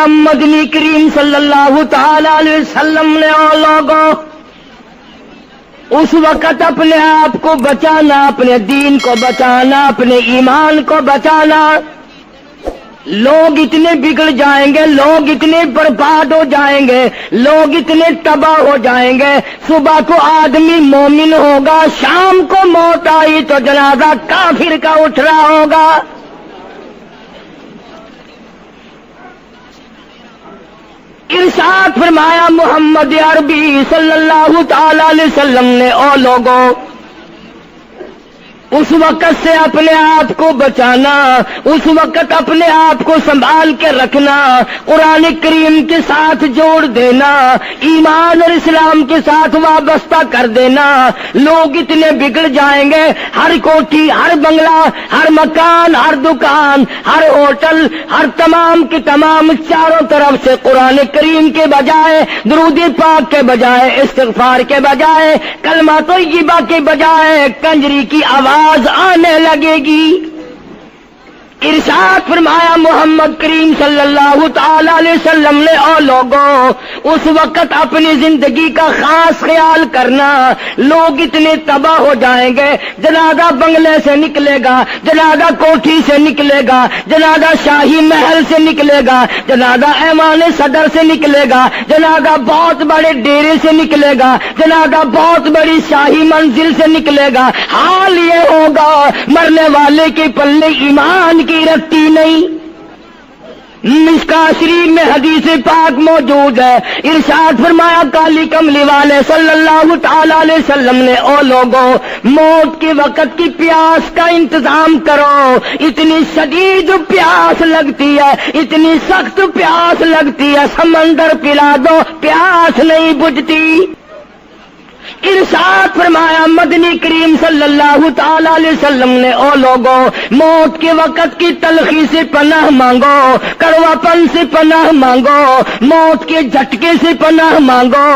فرمایا مدنی کریم صلی اللہ تعالی علیہ وسلم نے اور لوگوں اس وقت اپنے آپ کو بچانا، اپنے دین کو بچانا، اپنے ایمان کو بچانا. لوگ اتنے بگڑ جائیں گے، لوگ اتنے برباد ہو جائیں گے، لوگ اتنے تباہ ہو جائیں گے. صبح کو آدمی مومن ہوگا، شام کو موت آئی تو جنازہ کافر کا اٹھ رہا ہوگا. ارشاد فرمایا محمد عربی صلی اللہ تعالی علیہ وسلم نے او لوگوں اس وقت سے اپنے آپ کو بچانا، اس وقت اپنے آپ کو سنبھال کے رکھنا، قرآن کریم کے ساتھ جوڑ دینا، ایمان اور اسلام کے ساتھ وابستہ کر دینا. لوگ اتنے بگڑ جائیں گے، ہر کوٹھی، ہر بنگلہ، ہر مکان، ہر دکان، ہر ہوٹل، ہر تمام کے تمام چاروں طرف سے قرآن کریم کے بجائے، درود پاک کے بجائے، استغفار کے بجائے، کلمہ طیبہ کے بجائے کنجری کی آواز آنے لگے گی. ارشاد فرمایا محمد کریم صلی اللہ تعالی علیہ وسلم نے او لوگوں اس وقت اپنی زندگی کا خاص خیال کرنا. لوگ اتنے تباہ ہو جائیں گے، جنازہ بنگلے سے نکلے گا، جنازہ کوٹھی سے نکلے گا، جنازہ شاہی محل سے نکلے گا، جنازہ ایوان صدر سے نکلے گا، جنازہ بہت بڑے ڈیرے سے نکلے گا، جنازہ بہت بڑی شاہی منزل سے نکلے گا. حال یہ ہوگا مرنے والے کے پلے ایمان کی رکھتی نہیں. مشکاۃ شریف میں حدیث پاک موجود ہے. ارشاد فرمایا کالی کملی والے صلی اللہ تعالی علیہ وسلم نے او لوگوں موت کے وقت کی پیاس کا انتظام کرو. اتنی شدید پیاس لگتی ہے، اتنی سخت پیاس لگتی ہے، سمندر پلا دو پیاس نہیں بجھتی. ارشاد فرمایا مدنی کریم صلی اللہ تعالی علیہ وسلم نے او لوگوں موت کے وقت کی تلخی سے پناہ مانگو، کڑوا پن سے پناہ مانگو، موت کے جھٹکے سے پناہ مانگو.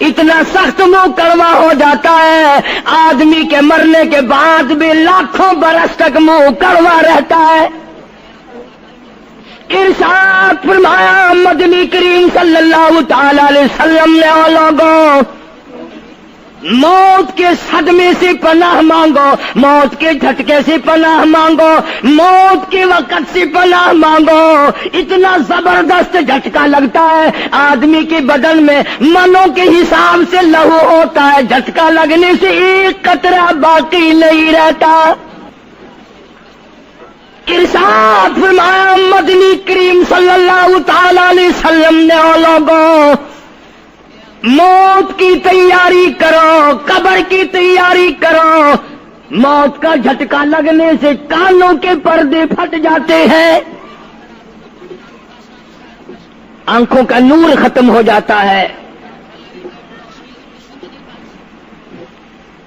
اتنا سخت منہ کڑوا ہو جاتا ہے، آدمی کے مرنے کے بعد بھی لاکھوں برس تک منہ کڑوا رہتا ہے. ارشاد فرمایا مدنی کریم صلی اللہ تعالی علیہ وسلم نے او لوگوں موت کے صدمے سے پناہ مانگو، موت کے جھٹکے سے پناہ مانگو، موت کے وقت سے پناہ مانگو. اتنا زبردست جھٹکا لگتا ہے، آدمی کے بدن میں منوں کے حساب سے لہو ہوتا ہے، جھٹکا لگنے سے ایک قطرہ باقی نہیں رہتا. ارشاد فرمایا مدنی کریم صلی اللہ تعالی علیہ وسلم نے او لوگوں موت کی تیاری کرو، قبر کی تیاری کرو. موت کا جھٹکا لگنے سے کانوں کے پردے پھٹ جاتے ہیں، آنکھوں کا نور ختم ہو جاتا ہے.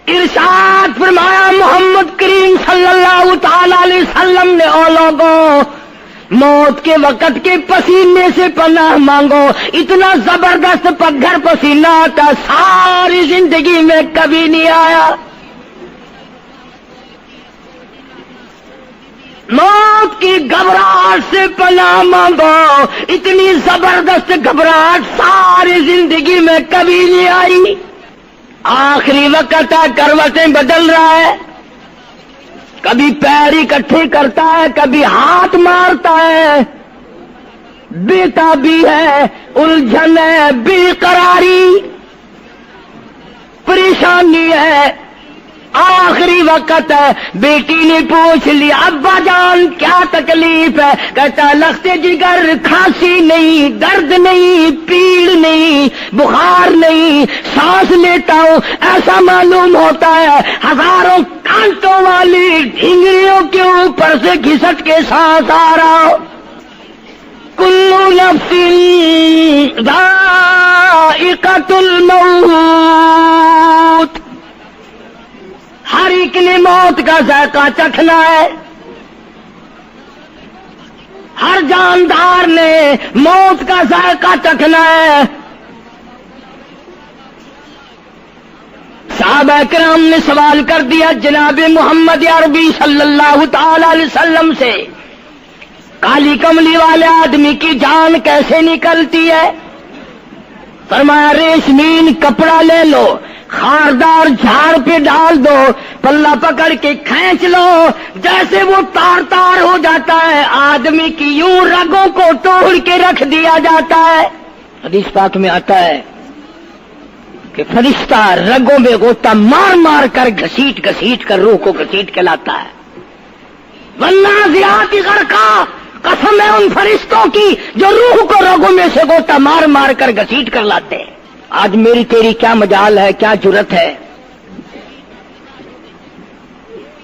ارشاد فرمایا محمد کریم صلی اللہ تعالی علیہ وسلم نے او لوگوں موت کے وقت کے پسینے سے پناہ مانگو. اتنا زبردست پگھر پسینہ آتا ساری زندگی میں کبھی نہیں آیا. موت کی گھبراہٹ سے پناہ مانگو. اتنی زبردست گھبراہٹ ساری زندگی میں کبھی نہیں آئی. آخری وقت ہے، کروٹیں بدل رہا ہے، کبھی پیر اکٹھے کرتا ہے، کبھی ہاتھ مارتا ہے، بیٹا بھی ہے، الجھن ہے، بے قراری، پریشانی ہے. آخری وقت ہے، بیٹی نے پوچھ لیا ابا جان کیا تکلیف ہے؟ کہتا لخت جگر، کھانسی نہیں، درد نہیں، پیڑ نہیں، بخار نہیں، سانس لیتا ہوں ایسا معلوم ہوتا ہے ہزاروں کانٹوں والی ڈھنگریوں کے اوپر سے گھسٹ کے سانس آ رہا ہو. کلو نفس ذائقۃ الموت، ہر ایک نے موت کا ذائقہ چکھنا ہے، ہر جاندار نے موت کا ذائقہ چکھنا ہے. صحابہ کرام نے سوال کر دیا جناب محمد عربی صلی اللہ تعالی علیہ وسلم سے کالی کملی والے آدمی کی جان کیسے نکلتی ہے؟ فرمایا ریشمین کپڑا لے لو، خاردار جھاڑ پہ ڈال دو، پلہ پکڑ کے کھینچ لو، جیسے وہ تار تار ہو جاتا ہے آدمی کی یوں رگوں کو توڑ کے رکھ دیا جاتا ہے۔ حدیث پاک میں آتا ہے کہ فرشتہ رگوں میں غوطہ مار مار کر گھسیٹ گھسیٹ کر روح کو گھسیٹ کے لاتا ہے۔ والنازعات غرقا، قسم ہے ان فرشتوں کی جو روح کو رگوں میں سے غوطہ مار مار کر گھسیٹ کر لاتے ہیں۔ آج میری تیری کیا مجال ہے، کیا جرت ہے؟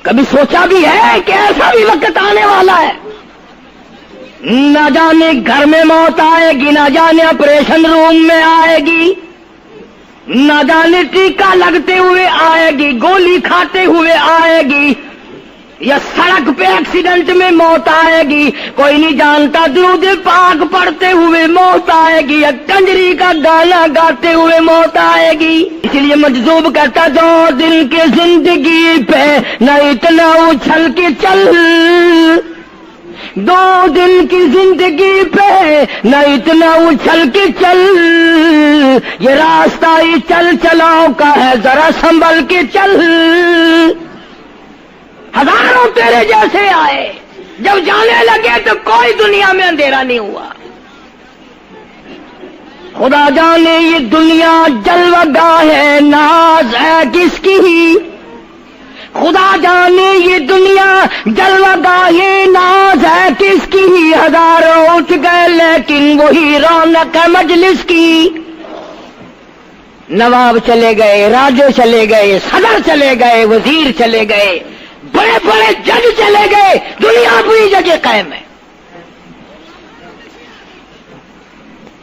کبھی سوچا بھی ہے کہ ایسا بھی وقت آنے والا ہے، نہ جانے گھر میں موت آئے گی، نہ جانے آپریشن روم میں آئے گی، نہ جانے ٹیکا لگتے ہوئے آئے گی، گولی کھاتے ہوئے آئے گی، یا سڑک پہ ایکسیڈنٹ میں موت آئے گی، کوئی نہیں جانتا، درود پاک پڑھتے ہوئے موت آئے گی، یا کنجری کا گانا گاتے ہوئے موت آئے گی۔ اس لیے مجذوب کرتا 2 دن کی زندگی پہ نہ اتنا اچھل کے چل، 2 دن کی زندگی پہ نہ اتنا اچھل کے چل، یہ راستہ ہی چل چلاؤ کا ہے، ذرا سنبھل کے چل۔ ہزاروں تیرے جیسے آئے، جب جانے لگے تو کوئی دنیا میں اندھیرا نہیں ہوا۔ خدا جانے یہ دنیا جلوہ گاہ ہے، ناز ہے کس کی؟ خدا جانے یہ دنیا جلوہ گاہ ہے، ناز ہے کس کی؟ ہزاروں اٹھ گئے لیکن وہی رونق ہے مجلس کی۔ نواب چلے گئے، راجے چلے گئے، صدر چلے گئے، وزیر چلے گئے، بڑے بڑے جج چلے گئے، دنیا پوری جگہ قائم ہے۔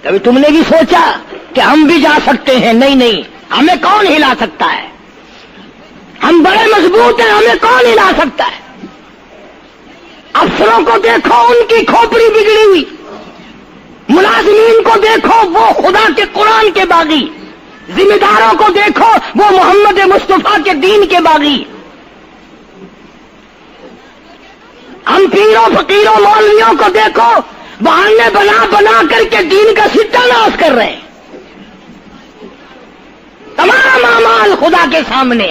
کبھی تم نے بھی سوچا کہ ہم بھی جا سکتے ہیں؟ نہیں نہیں، ہمیں کون ہلا سکتا ہے؟ ہم بڑے مضبوط ہیں، ہمیں کون ہلا سکتا ہے؟ افسروں کو دیکھو، ان کی کھوپڑی بگڑی ہوئی، ملازمین کو دیکھو وہ خدا کے قرآن کے باغی، ذمہ داروں کو دیکھو وہ محمد مصطفیٰ کے دین کے باغی۔ ہم پیروں فقیروں مولویوں کو دیکھو، بہانے بنا بنا کر کے دین کا ستہ ناش کر رہے ہیں۔ تمام اعمال خدا کے سامنے،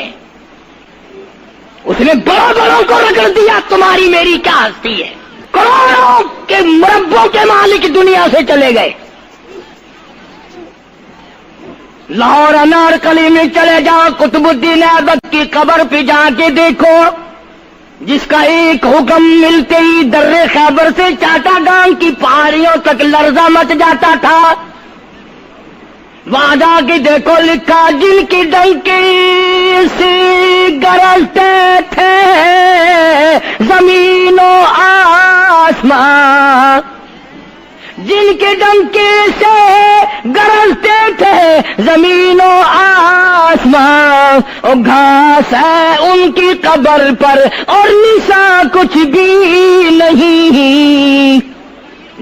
اس نے بڑوں بڑوں کو رگڑ دیا، تمہاری میری کیا ہستی ہے؟ کروڑوں کے مربوں کے مالک دنیا سے چلے گئے۔ لاہور انارکلی میں چلے جاؤ، قطب الدین ایبک کی قبر پہ جا کے دیکھو، جس کا ایک حکم ملتے ہی در خیبر سے چاٹا گام کی پہاڑیوں تک لرزہ مچ جاتا تھا۔ وہاں جا کے دیکھو لکھا، جن کی ڈنکی سے گرجتے تھے زمین و آسمان، جن کے ڈنکے سے گرجتے تھے زمین و آسمان، اور گھاس ہے ان کی قبر پر اور نشان کچھ بھی نہیں،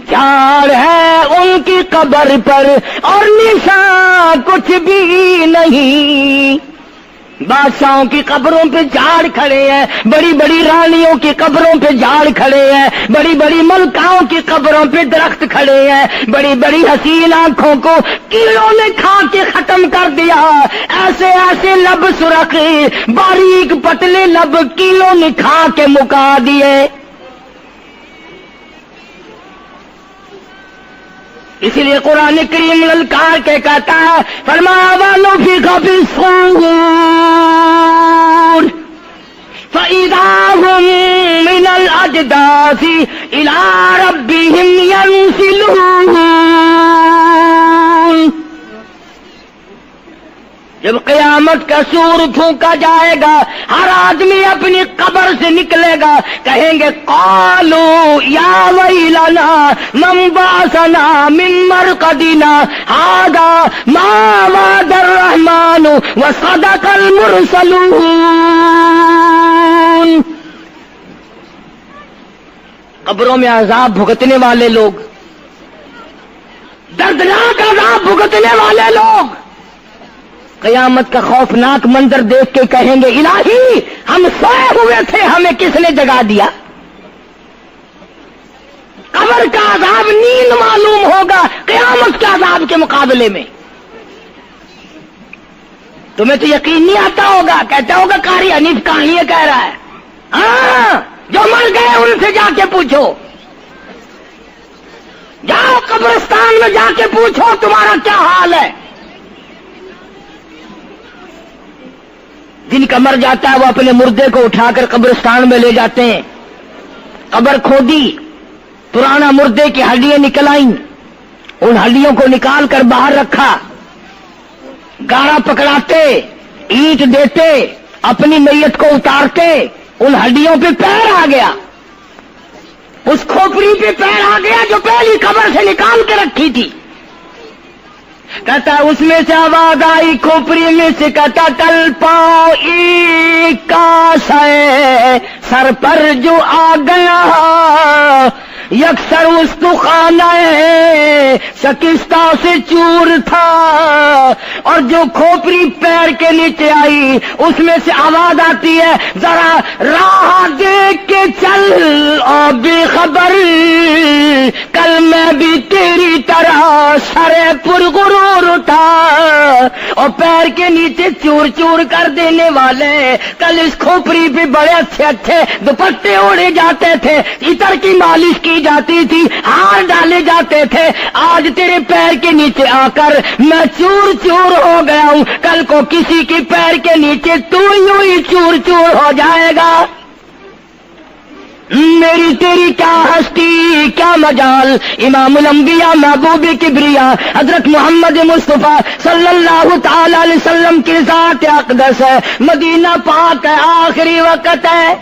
جھاڑ ہے ان کی قبر پر اور نشان کچھ بھی نہیں۔ بادشاہوں کی قبروں پہ جھاڑ کھڑے ہیں، بڑی بڑی رانیوں کی قبروں پہ جھاڑ کھڑے ہیں، بڑی بڑی ملکاؤں کی قبروں پہ درخت کھڑے ہیں، بڑی بڑی حسین آنکھوں کو کیڑوں نے کھا کے ختم کر دیا، ایسے ایسے لب سرخ باریک پتلے لب کیڑوں نے کھا کے مکا دیے۔ اسی لیے قرآن کریم للکار کے کہتا ہے، فرمایا وَنُفِخَ فِي الصُّورِ فَإِذَا هُم مِّنَ الْأَجْدَاثِ إِلَىٰ رَبِّهِمْ يَنسِلُونَ۔ جب قیامت کا سور پھونکا جائے گا، ہر آدمی اپنی قبر سے نکلے گا، کہیں گے قالوا یا ویلنا من بعثنا من مرقدنا هذا ما وعد الرحمن وصدق المرسلون۔ قبروں میں عذاب بھگتنے والے لوگ، دردناک عذاب بھگتنے والے لوگ قیامت کا خوفناک منظر دیکھ کے کہیں گے الہی ہم سوئے ہوئے تھے، ہمیں کس نے جگا دیا؟ قبر کا عذاب نیند معلوم ہوگا قیامت کے عذاب کے مقابلے میں. تمہیں تو یقین نہیں آتا ہوگا, کہتا ہوگا قاری حنیف کہانی کہہ رہا ہے. ہاں, جو مر گئے ان سے جا کے پوچھو, جاؤ قبرستان میں جا کے پوچھو تمہارا کیا حال ہے. جن کا مر جاتا ہے وہ اپنے مردے کو اٹھا کر قبرستان میں لے جاتے ہیں. قبر کھودی, پرانا مردے کی ہڈیاں نکل آئیں, ان ہڈیوں کو نکال کر باہر رکھا, گاڑا پکڑاتے, اینٹ دیتے, اپنی میت کو اتارتے, ان ہڈیوں پہ پیر آ گیا, اس کھوپڑی پہ پیر آ گیا جو پہلی قبر سے نکال کے رکھی تھی. کہتا اس میں سے آواز آئی کھوپڑی میں سے, کہتا کل پاؤ ایک کاش ہے سر پر جو آ گیا, یکسر اس تو خانہ شکستہ سے چور تھا. اور جو کھوپڑی پیر کے نیچے آئی اس میں سے آواز آتی ہے ذرا راہ دیکھ کے چل اور بے خبر, کل میں بھی تیری طرح سرے پرغرور تھا. اور پیر کے نیچے چور چور کر دینے والے کل اس کھوپڑی پہ بڑے اچھے اچھے دوپٹے اوڑے جاتے تھے, عطر کی مالش کی جاتی تھی, ہار ڈالے جاتے تھے. آج تیرے پیر کے نیچے آ کر میں چور چور ہو گیا ہوں, کل کو کسی کی پیر کے نیچے تو یوں ہی چور چور ہو جائے گا. میری تیری کیا ہستی کیا مجال. امام الانبیاء محبوب کبریا حضرت محمد مصطفیٰ صلی اللہ تعالی علیہ وسلم کی ذات اقدس ہے, مدینہ پاک ہے, آخری وقت ہے.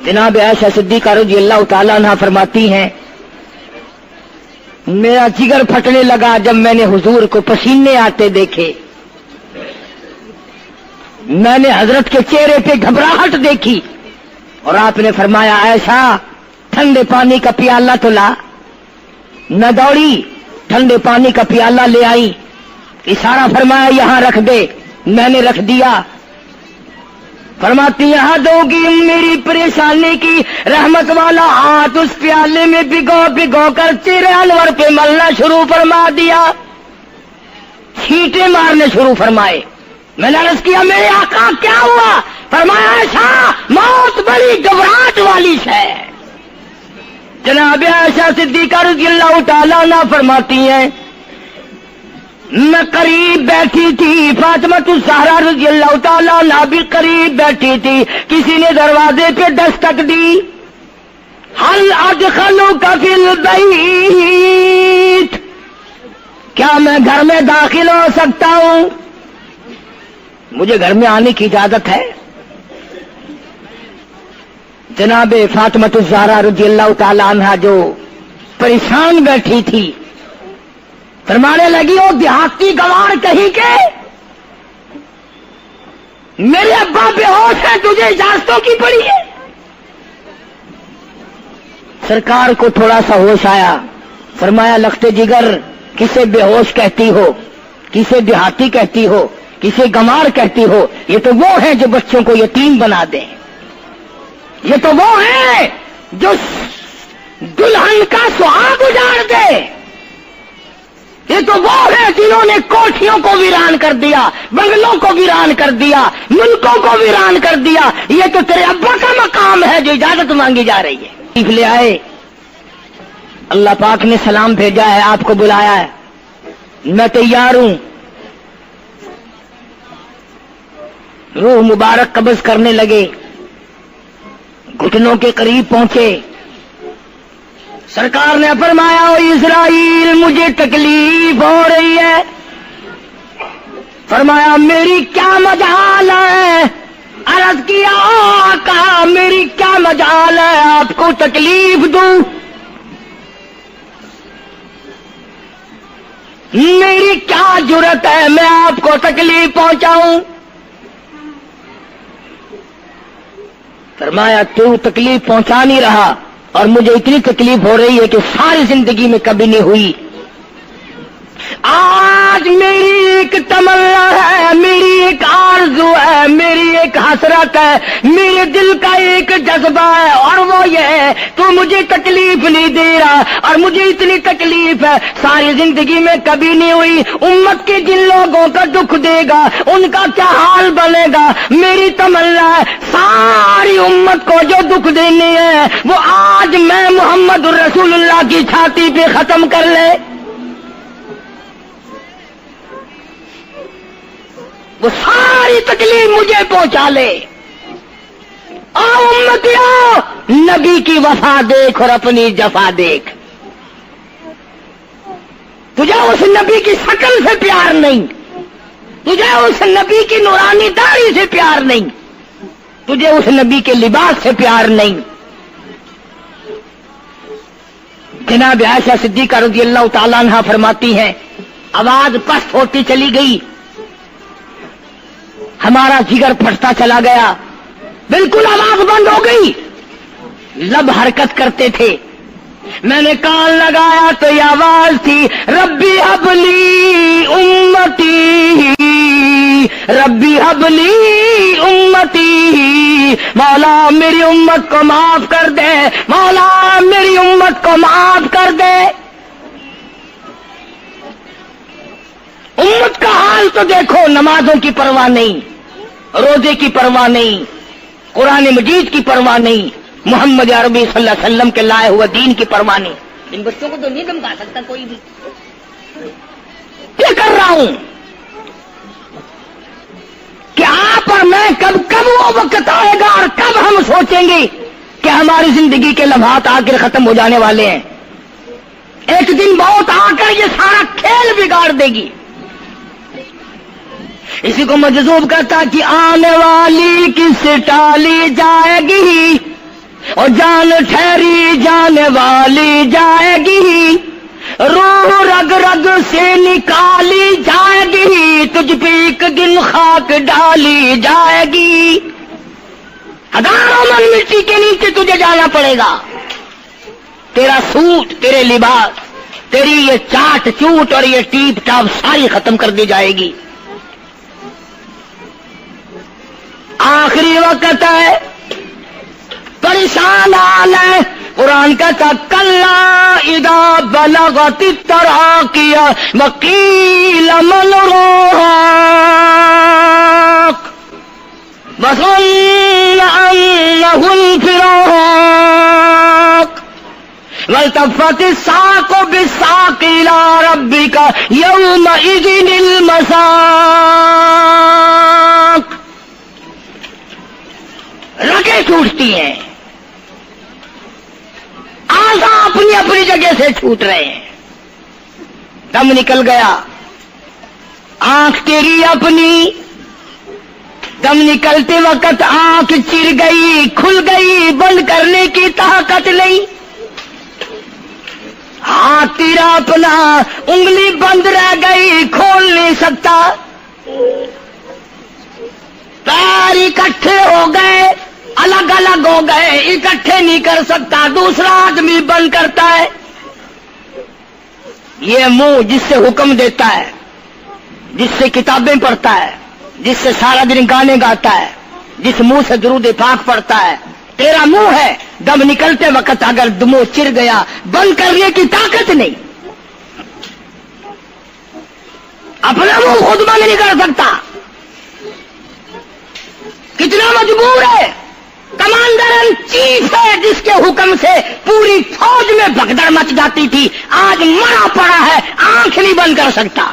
جناب عائشہ صدیقہ رضی اللہ تعالیٰ عنہ فرماتی ہیں میرا جگر پھٹنے لگا جب میں نے حضور کو پسینے آتے دیکھے. میں نے حضرت کے چہرے پہ گھبراہٹ دیکھی اور آپ نے فرمایا عائشہ ٹھنڈے پانی کا پیالہ تو لا. نہ دوڑی, ٹھنڈے پانی کا پیالہ لے آئی, اشارہ فرمایا یہاں رکھ دے. میں نے رکھ دیا. فرماتی یہاں دو گی میری پریشانی کی رحمت والا ہاتھ اس پیالے میں بھگو بھگو کر چہرے انور پہ ملنا شروع فرما دیا, چھینٹے مارنے شروع فرمائے. میں نے عرض کیا میرے آقا کیا ہوا؟ فرمایا عائشہ موت بڑی گھبراہٹ والی ہے. جناب عائشہ صدیقہ رضی اللہ تعالیٰ عنہ فرماتی ہیں میں قریب بیٹھی تھی, فاطمہ الزہرا رضی اللہ تعالیٰ عنہ بھی قریب بیٹھی تھی. کسی نے دروازے پہ دستک دی, هل ادخلوک فی البیت, کیا میں گھر میں داخل ہو سکتا ہوں؟ مجھے گھر میں آنے کی اجازت ہے؟ جناب فاطمہ الزہرا رضی اللہ تعالیٰ عنہ جو پریشان بیٹھی تھی فرمانے لگی وہ دیہاتی گوار کہیں کے میرے ابا بے ہوش ہے, تجھے اجازتوں کی پڑی ہے. سرکار کو تھوڑا سا ہوش آیا, فرمایا لختے جگر کسے بے ہوش کہتی ہو, کسے دیہاتی کہتی ہو, کسے گمار کہتی ہو؟ یہ تو وہ ہیں جو بچوں کو یتیم بنا دیں, یہ تو وہ ہیں جو دلہن کا سہاگ اجاڑ دے, یہ تو وہ ہیں جنہوں نے کوٹھیوں کو ویران کر دیا, بنگلوں کو ویران کر دیا, ملکوں کو ویران کر دیا. یہ تو تیرے ابا کا مقام ہے جو اجازت مانگی جا رہی ہے. لے آئے, اللہ پاک نے سلام بھیجا ہے, آپ کو بلایا ہے, میں تیار ہوں. روح مبارک قبض کرنے لگے, گھٹنوں کے قریب پہنچے. سرکار نے فرمایا او اسرائیل مجھے تکلیف ہو رہی ہے. فرمایا میری کیا مجال ہے؟ عرض کیا آقا میری کیا مجال ہے آپ کو تکلیف دوں؟ میری کیا جرت ہے میں آپ کو تکلیف پہنچاؤں؟ فرمایا تو تکلیف پہنچا نہیں رہا اور مجھے اتنی تکلیف ہو رہی ہے کہ ساری زندگی میں کبھی نہیں ہوئی. آج آج میری ایک تمنا ہے، میری ایک آرزو ہے، میری ایک حسرت ہے، میرے دل کا ایک جذبہ ہے، اور وہ یہ ہے تو مجھے تکلیف نہیں دے رہا، اور مجھے اتنی تکلیف ہے ساری زندگی میں کبھی نہیں ہوئی۔ امت کے جن لوگوں کا دکھ دے گا ان کا کیا حال بنے گا؟ میری تمنا ہے ساری امت کو جو دکھ دینے ہے وہ آج میں محمد رسول اللہ کی چھاتی پہ ختم کر لے، وہ ساری تکلیف مجھے پہنچا لے۔ آؤ امتیوں، نبی کی وفا دیکھ اور اپنی جفا دیکھ۔ تجھے اس نبی کی شکل سے پیار نہیں، تجھے اس نبی کی نورانی داڑھی سے پیار نہیں، تجھے اس نبی کے لباس سے پیار نہیں۔ جناب عائشہ صدیقہ رضی اللہ تعالیٰ عنہا فرماتی ہیں آواز پست ہوتی چلی گئی، ہمارا جگر پھٹتا چلا گیا، بالکل آواز بند ہو گئی، لب حرکت کرتے تھے۔ میں نے کان لگایا تو یہ آواز تھی ربی حبلی امتی، ربی حبلی امتی، مولا میری امت کو معاف کر دے، مولا میری امت کو معاف کر دے۔ امت کا حال تو دیکھو، نمازوں کی پرواہ نہیں، روزے کی پرواہ نہیں، قرآن مجید کی پرواہ نہیں، محمد عربی صلی اللہ علیہ وسلم کے لائے ہوئے دین کی پرواہ نہیں۔ ان بچوں کو تو نہیں دمکا سکتا کوئی بھی۔ کیا کر رہا ہوں کہ آپ اور میں کب وہ وقت آئے گا اور کب ہم سوچیں گے کہ ہماری زندگی کے لمحات آخر ختم ہو جانے والے ہیں۔ ایک دن بہت آ کر یہ سارا کھیل بگاڑ دے گی۔ اسی کو مجذوب کرتا کہ آنے والی کس ٹالی جائے گی، اور جان ٹھہری جانے والی جائے گی، روح رگ رگ سے نکالی جائے گی، تجھ پہ ایک دن خاک ڈالی جائے گی، ہزاروں من مٹی کے نیچے تجھے جانا پڑے گا۔ تیرا سوٹ، تیرے لباس، تیری یہ چاٹ چوٹ اور یہ ٹیپ ٹاپ ساری ختم کر دی جائے گی۔ آخری وقت ہے، پریشان حال ہے۔ قرآن کہتا کلا اذا بلغت التراقی وقیل من راق وظن انه الفراق والتفت الساق بالساق الى ربك يومئذ المساق۔ رگیں ٹوٹتی ہیں، آزا اپنی اپنی جگہ سے چھوٹ رہے ہیں، دم نکل گیا، آنکھ تیری اپنی، دم نکلتے وقت آنکھ چر گئی، کھل گئی، بند کرنے کی طاقت نہیں، ہاتھ تیرا اپنا انگلی بند رہ گئی، کھول نہیں سکتا، پیر اکٹھے ہو گئے، الگ الگ ہو گئے، اکٹھے نہیں کر سکتا، دوسرا آدمی بند کرتا ہے۔ یہ منہ جس سے حکم دیتا ہے، جس سے کتابیں پڑھتا ہے، جس سے سارا دن گانے گاتا ہے، جس منہ سے درود پاک پڑھتا ہے، تیرا منہ ہے، دم نکلتے وقت اگر منہ چر گیا، بند کرنے کی طاقت نہیں، اپنا منہ خود بند نہیں کر سکتا، کتنا مجبور ہے، کمانڈر ان چیف ہے جس کے حکم سے پوری فوج میں بھگدڑ مچ جاتی تھی، آج مرا پڑا ہے، آنکھ نہیں بند کر سکتا۔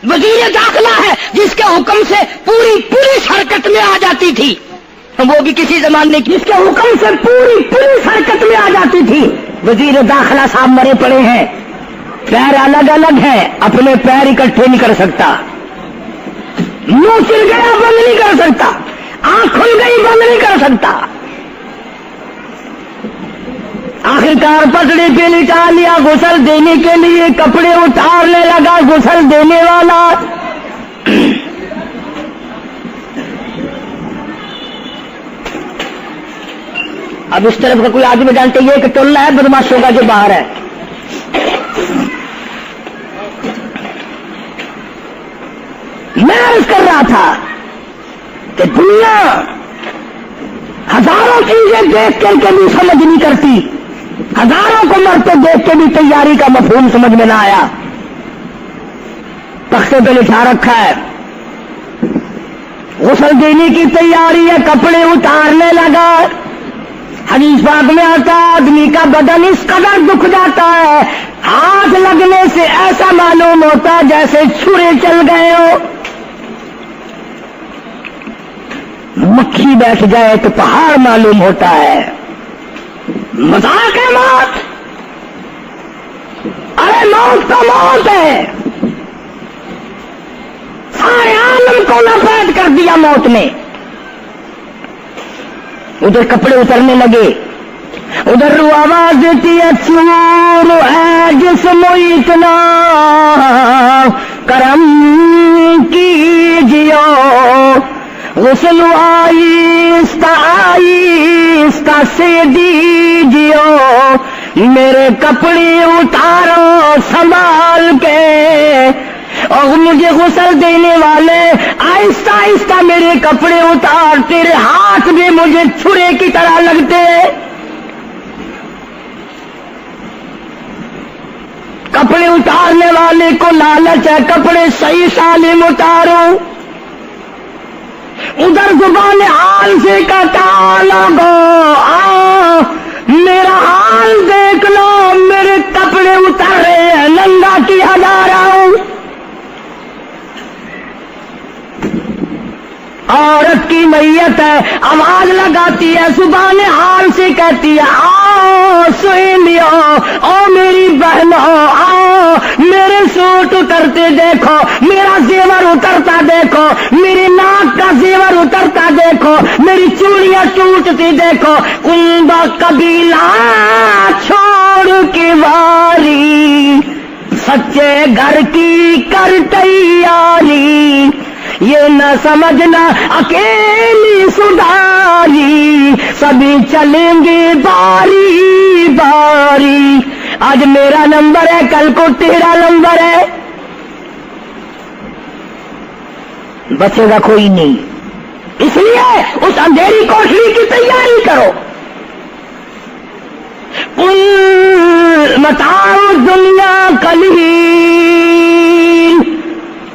وزیر داخلہ ہے جس کے حکم سے پوری پولیس حرکت میں آ جاتی تھی، وہ بھی کسی زمانے کی، جس کے حکم سے پوری پولیس حرکت میں آ جاتی تھی، وزیر داخلہ صاحب مرے پڑے ہیں، پیر الگ الگ ہیں، اپنے پیر اکٹھے نہیں کر سکتا، منہ چل گیا بند نہیں کر سکتا، آنکھ کھل گئی بند نہیں کر سکتا، آخرکار پسڑی پہ لٹا لیا، غسل دینے کے لیے کپڑے اتارنے لگا غسل دینے والا، اب اس طرف کا کوئی آدمی جانتے یہ کہ ٹولہ ہے بدماشوں کا جو باہر ہے، عرض کر رہا تھا کہ دنیا ہزاروں چیزیں دیکھ کر کے بھی سمجھ نہیں کرتی، ہزاروں کو مرتے دیکھ کے بھی تیاری کا مفہوم سمجھ میں نہ آیا. تختے پہ لکھا رکھا ہے غسل دینے کی تیاری ہے، کپڑے اتارنے لگا. حدیث پاک میں آتا ہے آدمی کا بدن اس قدر دکھ جاتا ہے، ہاتھ لگنے سے ایسا معلوم ہوتا ہے جیسے چھرے چل گئے ہو. مکھی بیٹھ جائے تو پہاڑ معلوم ہوتا ہے. مذاق ہے موت؟ ارے موت تو موت ہے. سارے عالم کو ناپید کر دیا موت نے. ادھر کپڑے اترنے لگے، ادھر رو آواز دیتی ہے چور ہے جسم اتنا کرم کیجیو، غسل آہستہ آہستہ سے دیجیو، میرے کپڑے اتارو سنبھال کے. اور مجھے غسل دینے والے آہستہ آہستہ میرے کپڑے اتار، تیرے ہاتھ بھی مجھے چھرے کی طرح لگتے. کپڑے اتارنے والے کو لالچ ہے کپڑے صحیح سالم اتارو. ادھر زبان حال سے کہتا لوگو میرا حال دیکھ لو، میرے کپڑے اتارے ہیں، ننگا کیا جا رہا ہوں. عورت کی میت ہے، آواز لگاتی ہے، زبان حال سے کہتی ہے آؤ سہیلیو، او میری بہنوں آؤ، میرے سوٹ اترتے دیکھو، میرا زیور اترتا دیکھو، میری ناک کا زیور اترتا دیکھو، میری چوڑیاں ٹوٹتی دیکھو. کنبا قبیلہ چھوڑ کے واری، سچے گھر کی کر تیاری، یہ نہ سمجھنا اکیلی سدھاری، سبھی چلیں گے باری باری. آج میرا نمبر ہے، کل کو تیرا نمبر ہے، بچے گا کوئی نہیں. اس لیے اس اندھیری کوٹری کی تیاری کرو. قل متاع الدنیا قلیل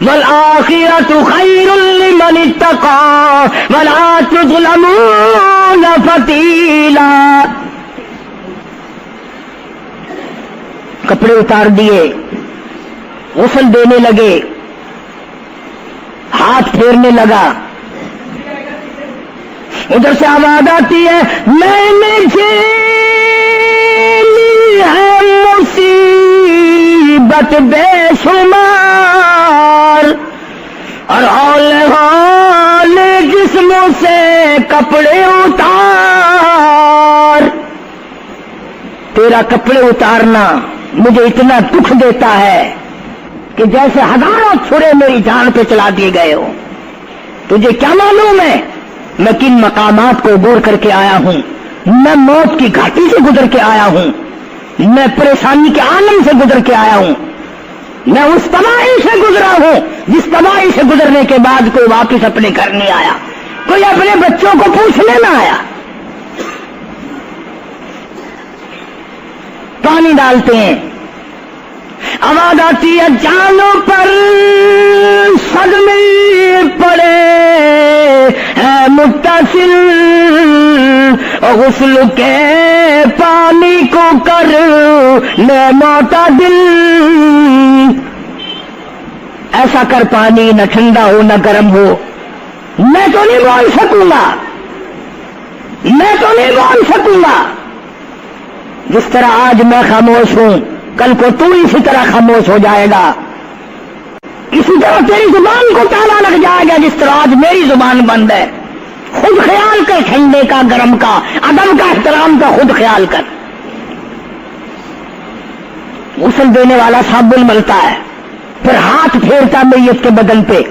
والآخرۃ خیر لمن اتقى ولا تظلمون فتیلا. کپڑے اتار دیے، غسل دینے لگے، ہاتھ پھیرنے لگا. ادھر سے آواز آتی ہے میں نے جھیلی ہے مصیبت بے شمار، اور ہولے جسموں سے کپڑے اتار. تیرا کپڑے اتارنا مجھے اتنا دکھ دیتا ہے کہ جیسے ہزاروں چھرے میری جان پہ چلا دیے گئے ہو. تجھے کیا معلوم ہے میں کن مقامات کو عبور کر کے آیا ہوں؟ میں موت کی گھاٹی سے گزر کے آیا ہوں، میں پریشانی کے عالم سے گزر کے آیا ہوں، میں اس تباہی سے گزرا ہوں جس تباہی سے گزرنے کے بعد کوئی واپس اپنے گھر نہیں آیا، کوئی اپنے بچوں کو پوچھنے نہ آیا. پانی ڈالتے ہیں، آواز آتی ہے جانوں پر صدمے پڑے ہے متصل، غسل کے پانی کو کر لے معتدل. ایسا کر پانی نہ ٹھنڈا ہو نہ گرم ہو. میں تو نہیں بول سکوں گا، میں تو نہیں بول سکوں گا. جس طرح آج میں خاموش ہوں کل کو تو اسی طرح خاموش ہو جائے گا. اسی طرح تیری زبان کو تالا لگ جائے گا جس طرح آج میری زبان بند ہے. خود خیال کر، ٹھنڈے کا گرم کا ادب کا احترام کا خود خیال کر. غسل دینے والا صابن ملتا ہے، پھر ہاتھ پھیرتا میت کے بدن پہ.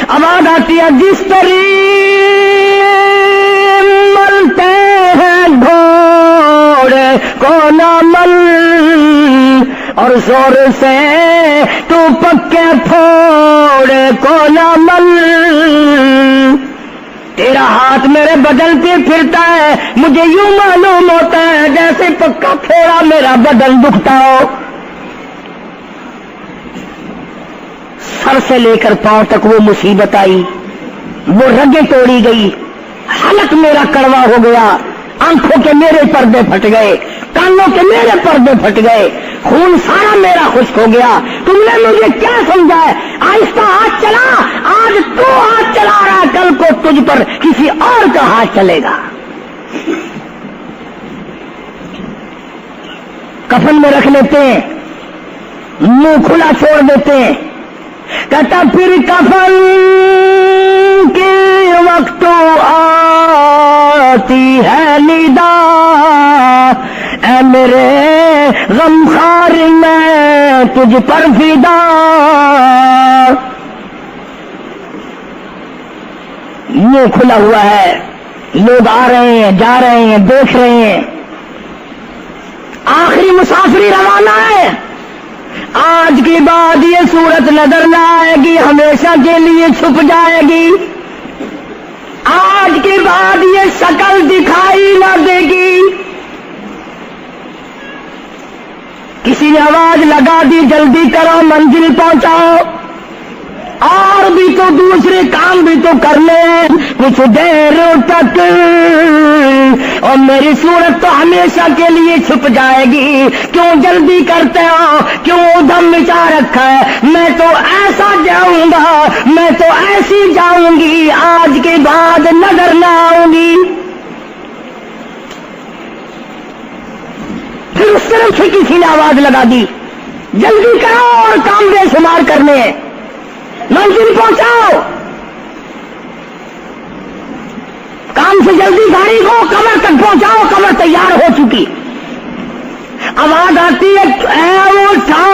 آواز آتی ہے جس طرح ملتے ہیں گھوڑے کو نہ مل، اور زور سے تو پکے پھوڑے کو نہ مل. تیرا ہاتھ میرے بدن پہ پھرتا ہے, مجھے یوں معلوم ہوتا ہے جیسے پکا پھوڑا میرا بدن دکھتا ہو. سر سے لے کر پاؤں تک وہ مصیبت آئی, وہ رگیں توڑی گئی, حلق میرا کڑوا ہو گیا, آنکھوں کے میرے پردے پھٹ گئے, کانوں کے میرے پردے پھٹ گئے, خون سارا میرا خشک ہو گیا. تم نے مجھے کیا سمجھا ہے؟ آہستہ ہاتھ چلا, آج تو ہاتھ چلا رہا, کل کو تجھ پر کسی اور کا ہاتھ چلے گا. کفن میں رکھ لیتے ہیں, منہ کھلا چھوڑ دیتے ہیں. کہتا پھر کفن کے وقت آتی ہے ندا, اے میرے غمخوار میں تجھ پر فدا. منہ کھلا ہوا ہے, لوگ آ رہے ہیں, جا رہے ہیں, دیکھ رہے ہیں. آخری مسافری روانہ ہے. آج کے بعد یہ صورت نظر نہ آئے گی, ہمیشہ کے لیے چھپ جائے گی. آج کے بعد یہ شکل دکھائی نہ دے گی. کسی نے آواز لگا دی, جلدی کرو, منزل پہنچاؤ. اور بھی تو دوسرے کام بھی تو کر لیں کچھ دیر تک, اور میری صورت تو ہمیشہ کے لیے چھپ جائے گی. کیوں جلدی کرتے ہو, کیوں ادھم مچا رکھا ہے؟ میں تو ایسا جاؤں گا, میں تو ایسی جاؤں گی, آج کے بعد نظر نہ آؤں گی. پھر اس طرف سے کسی نے آواز لگا دی, جلدی کرو اور کام بے شمار کرنے ہیں, منزل پہنچاؤ. کام سے جلدی گاڑی کو کمر تک پہنچاؤ, کمر تیار ہو چکی. آواز آتی ہے, اے اٹھانے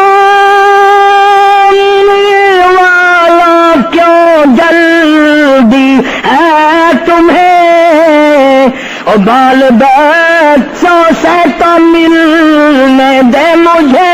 والا کیوں جلدی ہے تمہیں, اور بال بچوں سے تو ملنے دے مجھے.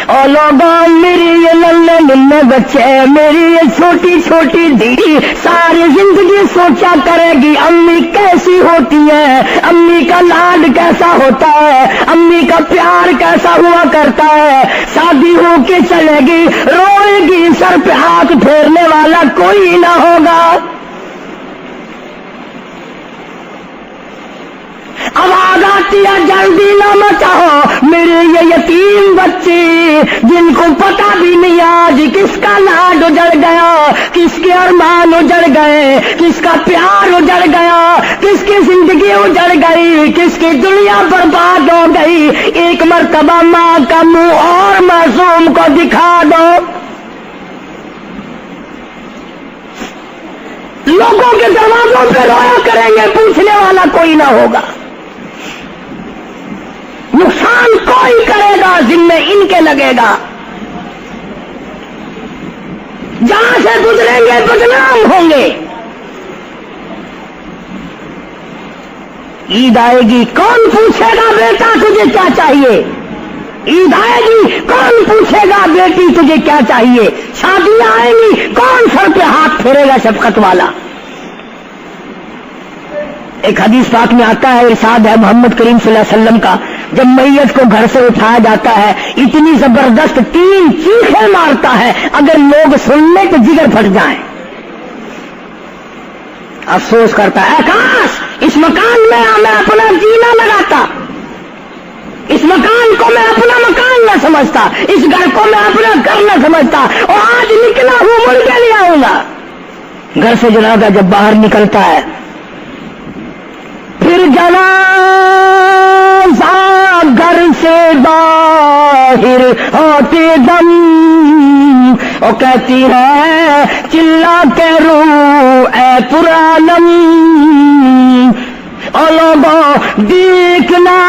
اور لوگوں میری یہ ننھے ننھے بچے, میری یہ چھوٹی چھوٹی دھی ساری زندگی سوچا کرے گی امی کیسی ہوتی ہے, امی کا لاڈ کیسا ہوتا ہے, امی کا پیار کیسا ہوا کرتا ہے. شادی ہو کے چلے گی, روئے گی, سر پہ ہاتھ پھیرنے والا کوئی نہ ہوگا. آواز آتی ہے, جلدی نہ مچاؤ, میرے یہ یتیم بچے جن کو پتا بھی نہیں آج کس کا لاڈ اجڑ گیا, کس کے ارمان اجڑ گئے, کس کا پیار اجڑ گیا, کس کی زندگی اجڑ گئی, کس کی دنیا برباد ہو گئی. ایک مرتبہ ماں کا منہ اور معصوم کو دکھا دو. لوگوں کے دروازوں پہ رویا کریں گے, پوچھنے والا کوئی نہ ہوگا. نقصان کوئی کرے گا, ذمہ ان کے لگے گا. جہاں سے گزریں گے بدنام ہوں گے. عید آئے گی, کون پوچھے گا بیٹا تجھے کیا چاہیے؟ عید آئے گی, کون پوچھے گا بیٹی تجھے کیا چاہیے؟ شادیاں آئیں گی, کون سر پہ ہاتھ پھیرے گا شفقت والا؟ ایک حدیث پاک میں آتا ہے, ارشاد ہے محمد کریم صلی اللہ علیہ وسلم کا, جب میت کو گھر سے اٹھایا جاتا ہے اتنی زبردست 3 چیخیں مارتا ہے, اگر لوگ سننے تو جگر پھٹ جائیں. افسوس کرتا ہے, کاش اس مکان میں میں اپنا جینا لگاتا, اس مکان کو میں اپنا مکان نہ سمجھتا, اس گھر کو میں اپنا گھر نہ سمجھتا, اور آج نکلا ہوں مڑ کے نہیں آؤں گا. گھر سے جنازہ جب باہر نکلتا ہے, پھر جنازہ گھر سے باہر ہوتے دم, اور کہتی ہے چلا کے رو اے پرانم, اور لوگوں دیکھنا,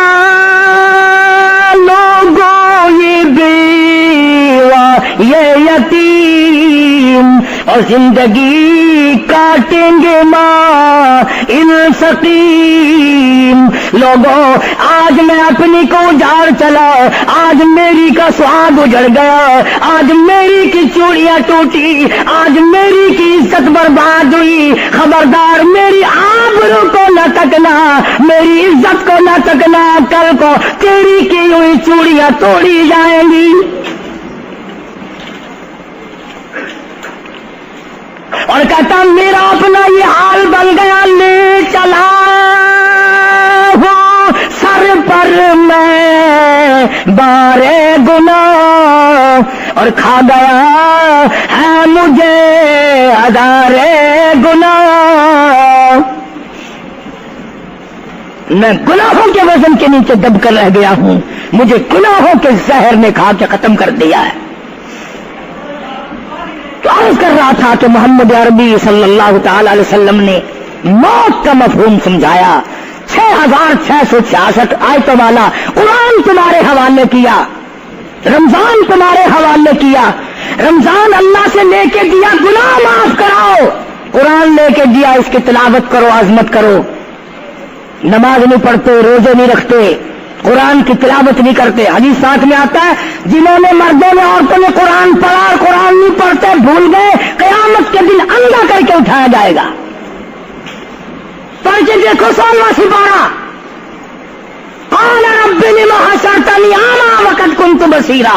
لوگوں یہ بیوہ یہ یتیم, اور زندگی کاٹیں گے ماں ان سقیم, لوگوں آج میں اپنی کو اجاڑ چلا، آج میری کا سہاگ اجڑ گیا، آج میری کی چوڑیاں ٹوٹی، آج میری کی عزت برباد ہوئی، خبردار میری آبرو کو نہ تکنا، میری عزت کو نہ تکنا، کل کو تیری کی ہوئی چوڑیاں توڑی جائیں گی۔ اور کہتا میرا اپنا یہ حال بن گیا، لے چلا ہوں سر پر میں بارے گناہ، اور کھا گیا ہے مجھے ہزارے گناہ، میں گناہوں کے وزن کے نیچے دب کر رہ گیا ہوں، مجھے گناہوں کے زہر نے کھا کے ختم کر دیا ہے۔ تو عرض کر رہا تھا کہ محمد عربی صلی اللہ تعالی علیہ وسلم نے موت کا مفہوم سمجھایا، 6666 آیتوں والا قرآن تمہارے حوالے کیا، رمضان تمہارے حوالے کیا، رمضان اللہ سے لے کے دیا گناہ معاف کراؤ، قرآن لے کے دیا اس کی تلاوت کرو، عظمت کرو، نماز نہیں پڑھتے، روزے نہیں رکھتے، قرآن کی تلاوت نہیں کرتے۔ حدیث ساتھ میں آتا ہے جنہوں نے مردوں نے عورتوں نے قرآن پڑھا اور قرآن نہیں پڑھتے بھول گئے، قیامت کے دن اندھا کر کے اٹھایا جائے گا۔ پڑھ کے دیکھو 16واں سپارہ، قال رب لم حشرتنی اعمی وقد كنت بصیرا،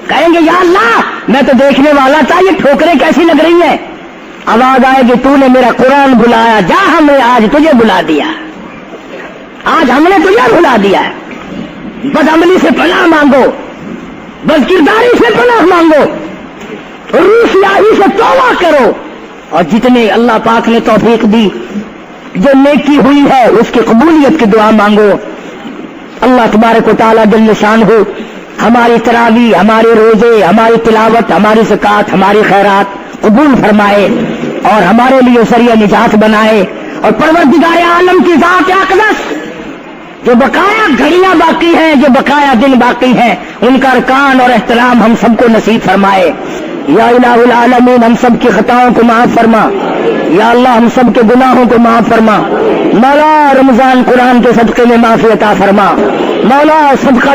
کہیں گے یا اللہ میں تو دیکھنے والا تھا، یہ ٹھوکریں کیسی لگ رہی ہیں؟ آواز آئے گی تو نے میرا قرآن بلایا، جا ہم نے آج تجھے بلا دیا، آج ہم نے تجھے بلا دیا ہے۔ بدعملی سے پناہ مانگو، بدکرداری سے پناہ مانگو، روسیاہی سے توبہ کرو، اور جتنے اللہ پاک نے توفیق دی، جو نیکی ہوئی ہے اس کی قبولیت کی دعا مانگو۔ اللہ تبارک و تعالیٰ جل شانہ ہماری تراویح، ہمارے روزے، ہماری تلاوت، ہماری زکوٰۃ، ہماری خیرات قبول فرمائے اور ہمارے لیے ذریعہ نجات بنائے، اور پروردگار عالم کی ذات اقدس جو بقایا گھڑیاں باقی ہیں، جو بقایا دن باقی ہیں، ان کا ارکان اور احترام ہم سب کو نصیب فرمائے۔ یا الہ العالمین ہم سب کی خطاؤں کو معاف فرما، یا اللہ ہم سب کے گناہوں کو معاف فرما، مولا رمضان قرآن کے صدقے میں معافی عطا فرما، مولا صدقہ